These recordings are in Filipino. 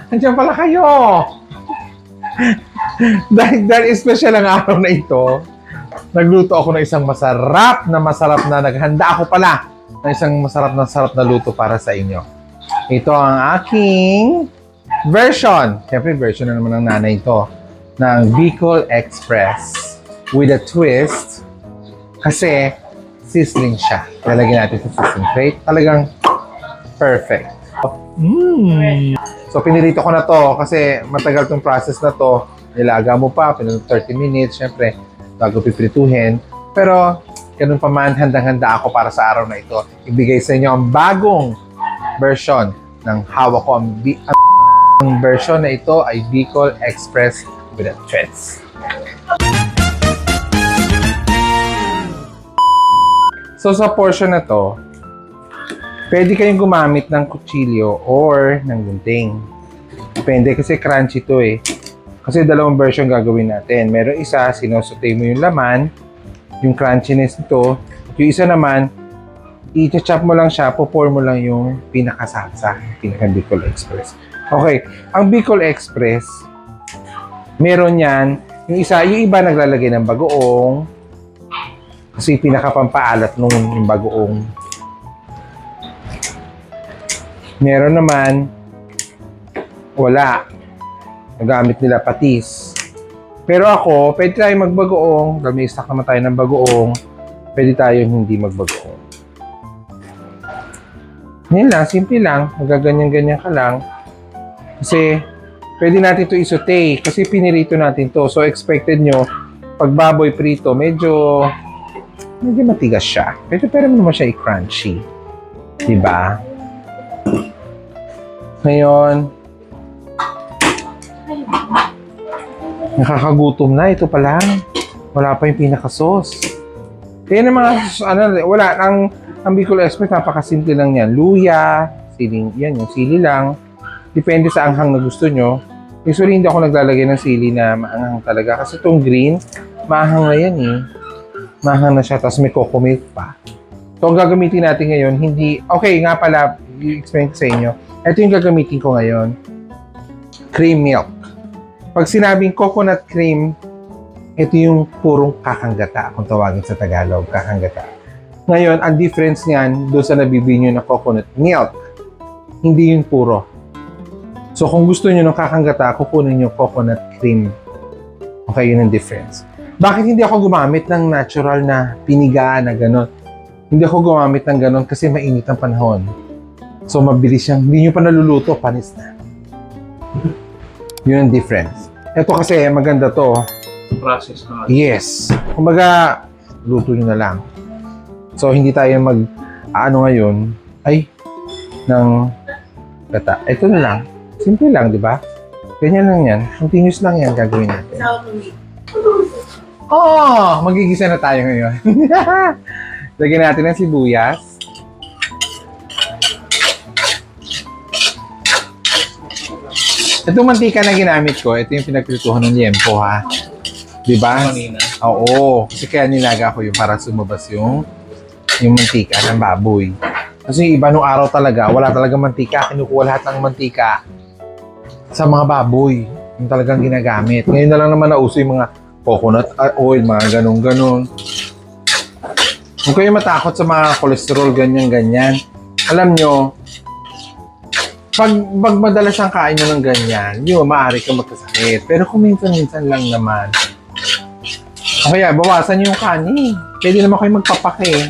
Andiyan pala kayo! dahil special ang araw na ito, nagluto ako ng isang masarap na naghanda ako pala ng isang masarap na luto para sa inyo. Ito ang aking version. Siyempre, version na naman ng nanay ito ng Bicol Express with a twist kasi sizzling siya. Lalagyan natin sa sizzling plate. Talagang perfect. So, pinirito ko na to kasi matagal tong process na to. Nilaga mo pa, 30 minutes, syempre, bago piprituhin. Pero, ganun pa man, handang-handa ako para sa araw na ito. Ibigay sa inyo ang bagong version ng hawak ko. Ang version na ito ay Bicol Express with a twist. So, sa portion na to, pwede kayong gumamit ng kutsilyo or ng gunting. Depende kasi crunchy to eh. Kasi dalawang version gagawin natin. Meron isa, sinusote mo yung laman, yung crunchiness nito. Yung isa naman, i-chop mo lang siya, pour mo lang yung pinakasasa, pinaka-Bicol Express. Okay, ang Bicol Express, meron yan. Yung iba naglalagay ng bagoong, kasi pinakapampaalat nung yung bagoong. Meron naman, wala. Nagamit nila patis. Pero ako, pwede tayo magbagoong. Dahil may stock naman tayo ng bagoong. Pwede tayo hindi magbagoong. Yan lang, simple lang. Magaganyan-ganyan ka lang. Kasi, pwede natin ito isote. Kasi pinirito natin to. So, expected nyo, pag baboy prito, medyo matigas siya. Pero naman siya i-crunchy. Diba? Ngayon, nakakagutom na. Ito pa lang. Wala pa yung pinaka-sauce. Kaya ng mga, wala. Ang Bicol Express, napakasimple lang yan. Luya, siling, yan, yung sili lang. Depende sa anghang na gusto nyo. Usually, hindi ako naglalagay ng sili na maanghang talaga. Kasi itong green, maanghang na yan eh. Maanghang na siya, tapos may coco milk pa. So, ang gagamitin natin ngayon, okay, nga pala, i-explain ko sa inyo. Ito yung gagamitin ko ngayon. Cream milk. Pag sinabing coconut cream, ito yung purong kakanggata, kung tawagin sa Tagalog, kakanggata. Ngayon, ang difference niyan doon sa nabibili nyo ng coconut milk, hindi yung puro. So, kung gusto nyo ng kakanggata, kukunin nyo coconut cream. Okay, yun ang difference. Bakit hindi ako gumamit ng natural na piniga na gano'n? Hindi ako gumamit ng gano'n kasi mainit ang panahon. So, mabilis siyang, hindi nyo pa naluluto, panis na. Yun ang difference. Ito kasi, maganda to. Process na. Yes. Kumbaga, luto nyo na lang. So, hindi tayo ngayon, ng gata. Ito na lang. Simple lang, di ba? Ganyan lang yan. Continuous lang yan gagawin natin. Magigisa na tayo ngayon. Lagyan natin ng sibuyas. Itong mantika na ginamit ko, ito yung pinagprituhan ng liempo, ha? Diba? Oo. Kasi kaya nilaga ko yung para sumabas yung mantika ng baboy. Kasi iba nung araw talaga, wala talaga mantika. Kinukuha lahat ng mantika sa mga baboy. Yung talagang ginagamit. Ngayon na lang naman nauso yung mga coconut oil, mga ganun-ganun. Huwag kayo matakot sa mga cholesterol, ganyan-ganyan. Alam nyo, pag madalas ang kain nyo ng ganyan, hindi mo maaari kang magkasakit. Pero kung minsan-minsan lang naman, kaya bawasan nyo yung kanin. Pwede naman kayo magpapake.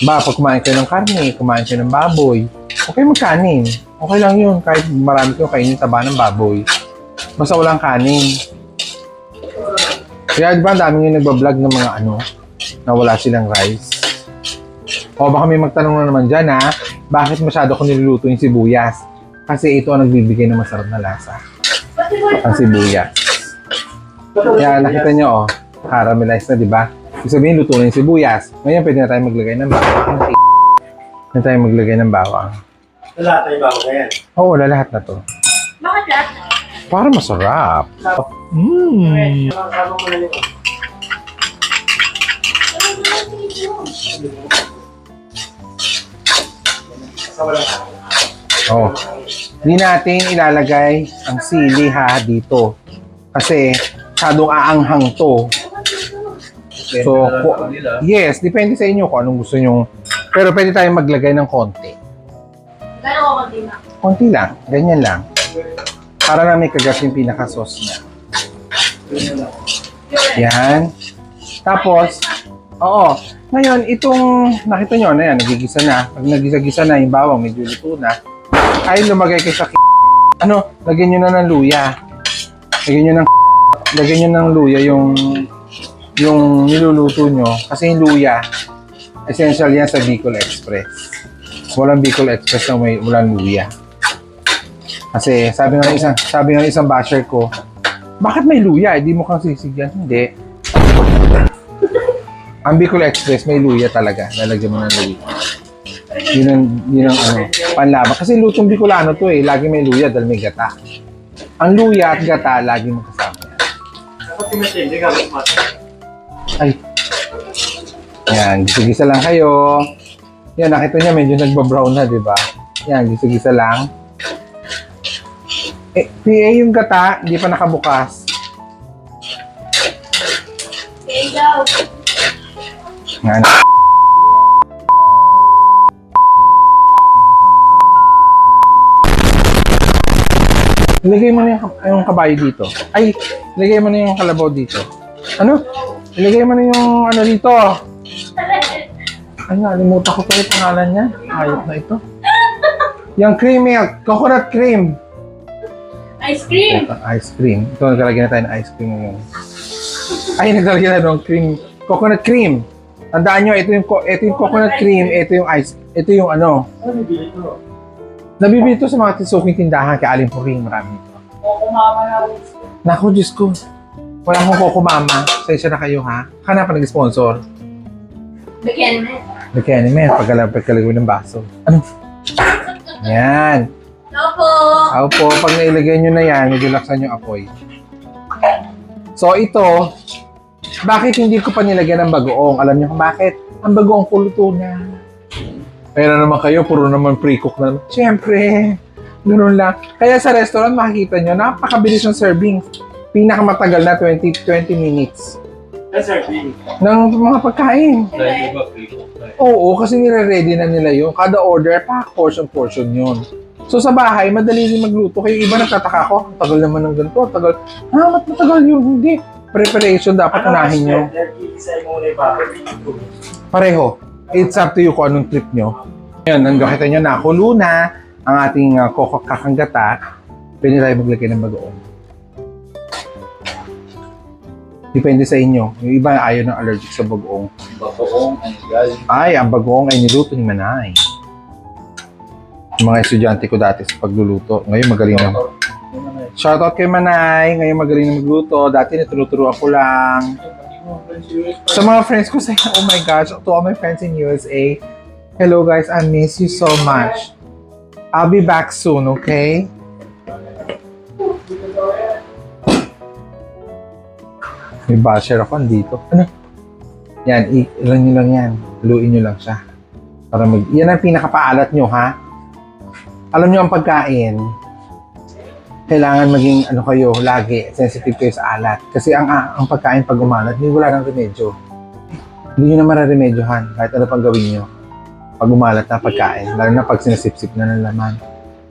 Pag kumain kayo ng karne, kumain kayo ng baboy, okay magkanin. Okay lang yun, kahit marami kayo kainin taba ng baboy. Basta walang kanin. Kaya di ba, dami yung nagbablog ng mga na wala silang rice. O baka may magtanong na naman dyan, ha? Bakit masyado ko niluluto yung sibuyas? Kasi ito ang nagbibigay ng masarap na lasa. Ang sibuyas. Kaya nakita nyo, caramelized na, di ba? Ibig sabihin, luto na yung sibuyas. Ngayon, pwede na tayo maglagay ng bawang. Pwede na tayo maglagay ng bawang. Lahat tayo bawang na yan? Oo, wala lahat na to. Bakit lahat? Para masarap. Kasama mo na yun. Kasama lang. Oh. Hindi natin ilalagay ang sili ha dito. Kasi masyadong aanghang to. So, yes, depende sa inyo kung anong gusto nyo. Pero pwede tayong maglagay ng konti. Gano'n ko konti na? Konti lang, ganyan lang. Para na may kagat yung pinaka-sauce niya. Yan. Tapos, oo. Ngayon, itong, nakita nyo na yan, nagigisa na. Pag nagisa-gisa na, yung bawang medyo luto na, ay lumagay kayo sa lagyan nyo na ng luya. Lagyan nyo ng luya yung niluluto nyo. Kasi yung luya, essential yan sa Bicol Express. Walang Bicol Express na may walang luya. Kasi sabi ng isang basher ko, bakit may luya? Hindi mo kang sisigyan. Hindi. Ang Bicol Express may luya talaga. Lalagyan mo ng luya. Yun ang panlaban. Kasi lutong Bicolano to eh. Lagi may luya dahil may gata. Ang luya at gata, lagi mo kasama yan. Dapat tinatindi ka, Ay. Yan, gisa-gisa lang kayo. Yan, nakita niya medyo nagbabrown na, di ba? Yan, gisa-gisa lang. PA yung gata, hindi pa nakabukas. Ikaw. Yan. Ilagay mo na yung kabayo dito. Ay, ilagay mo na yung kalabaw dito. Ano? Ilagay mo na yung dito. Ay, nalimutan ko pa yung pangalan niya. Ayop na ito. Yung cream milk. Coconut cream. Ice cream. Ito, ice cream. Ito, naglalagyan na tayo ng ice cream ngayon. Ay, naglalagyan na ng cream. Coconut cream. Tandaan nyo, ito yung coconut cream, ito yung ice, ito yung Ano nabili ito? Nabibili ito sa mga tisuking tindahan kay Aling Puring, marami ito. O kumama na. Naku, Diyos ko. Wala akong Coco Mama. Sensya na kayo, ha? Hanap pa nag-sponsor. Bigyan mo. Bigyan naman, pagkalagawin ng baso. Ano? Yan. Opo. Opo, pag nailagay nyo na yan, medyo laksan yung apoy. So, ito, bakit hindi ko pa nilagyan ng bagoong? Alam niyo kung bakit? Ang bagoong kuluto na. Kaya naman kayo, puro naman pre-cook na. Siyempre, ganoon lang. Kaya sa restaurant, makikita nyo, napakabilis ng serving. Pinakamatagal na 20 minutes Serving. ng mga pagkain. Dahil iba pre-cook na. Oo, kasi nire-ready na nila yun. Kada order, portion yun. So sa bahay, madali din magluto. Kaya iba nagtataka ko, tagal naman ng ganito, tagal. Matagal yun. Hindi. Preparation dapat unahin nyo. Nag-iisa yung muna yung bakit. Pareho. It's up to you kung anong trip nyo. Ngayon, nakita nyo na, kulo na ang ating kakanggata. Pwede tayo maglagay ng bagoong. Depende sa inyo. Yung iba ayaw ng allergic sa bagoong. Bagoong ang galing. Ay, ang bagoong ay niluto ni Manay. Yung mga estudyante ko dati sa pagluluto. Ngayon magaling na. Shoutout kay Manay. Ngayon magaling na magluto. Dati natuturuan ko lang. Sa mga friends ko say, oh my gosh, to all my friends in USA, hello guys, I miss you so much. I'll be back soon, okay? May basher ako andito. Ano? Yan, ilan nyo lang yan. Haluin nyo lang siya. Para yan ang pinakapaalat nyo, ha? Alam nyo ang pagkain, kailangan maging kayo lagi sensitive kayo sa alat kasi ang pagkain pag umalat hindi wala nang remedyo, hindi nyo na mararemedyohan kahit ano pang gawin nyo pag umalat na pagkain, lalo na pag sinasipsip na ng laman.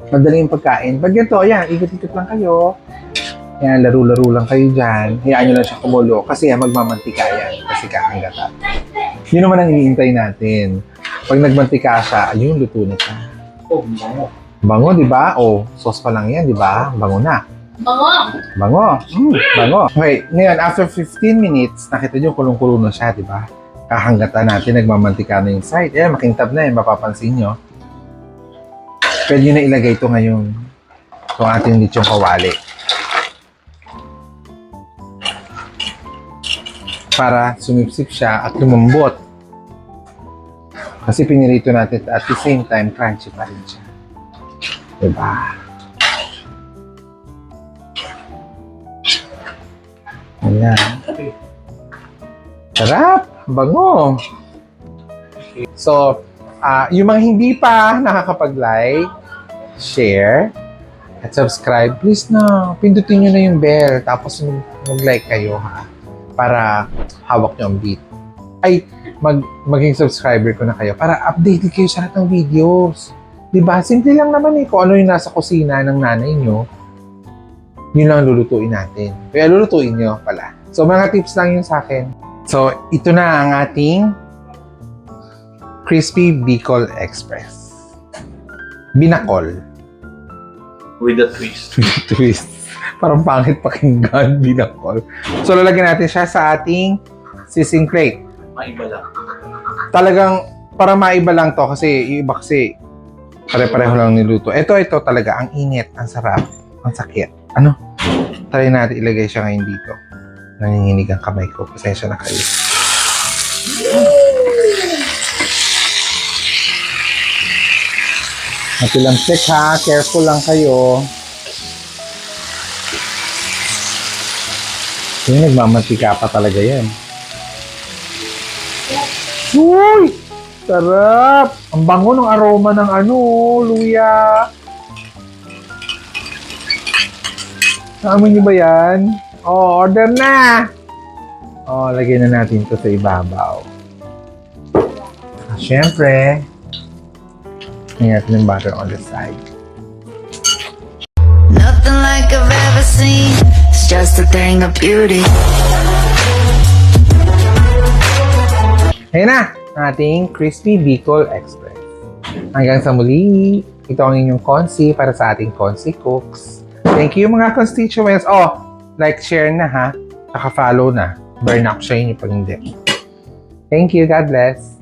Madali yung pagkain pag ganito, yan, ikot-ikot lang kayo, yan, laro-laro lang kayo dyan, hayaan nyo lang siya kumulo kasi magmamantika yan kasi kakanggata. Yun naman ang iniintay natin. Pag nagmantika siya, ayun, luto na siya. Bango, di ba? O, sauce pa lang yan, di ba? Bango na. Bango. Bango. Okay, ngayon, after 15 minutes, nakita nyo, kulong-kulo na siya, di ba? Kahanggatan natin, nagmamantika na yung side. Eh, makintab na yan, mapapansin nyo. Pwede nyo na ilagay ito ngayon. Itong ating lechong kawali. Para sumipsip siya at lumambot. Kasi pinirito natin at the same time, crunchy pa rin siya. Diba? Ayan. Sarap! Bango! So, yung mga hindi pa nakakapag-like, share, at subscribe. Please na, pindutin nyo na yung bell. Tapos mag-like kayo ha. Para hawak nyo ang beat. Ay, maging subscriber ko na kayo. Para updated kayo sa lahat ng videos. Diba? Simple lang naman eh. Kung ano yung nasa kusina ng nanay nyo, yun lang lulutuin natin. Kaya lulutuin nyo pala. So, mga tips lang yun sa akin. So, ito na ang ating Crispy Bicol Express. Binakol. With a twist. Twist. Parang pangit pakinggan, binakol. So, lalagyan natin siya sa ating sisig plate. Maiba lang. Talagang, para maiba lang to kasi yung iba kasi pare-pareho lang niluto. Ito talaga, ang init, ang sarap, ang sakit. Ano? Try natin ilagay siya ngayon dito. Nanginginig ang kamay ko. Pasensya na kayo. Matilang check ha. Careful lang kayo. Yung nagmamantika pa talaga yan. Uy! Sarap! Ang bango ng aroma ng luya. Naamoy niyo ba yan? Oh, order na! Oh, lagyan na natin ito sa ibabaw. Siyempre, lagyan natin yung butter on the side. Nothing like I've ever seen. It's just a thing of beauty. Ayan na, ang ating Crispy Bicol Express. Hanggang sa muli, ito ang inyong Consi para sa ating Consi Cooks. Thank you mga constituents. Oh, like, share na ha. Saka follow na. Burn up sa inyo pag hindi. Thank you. God bless.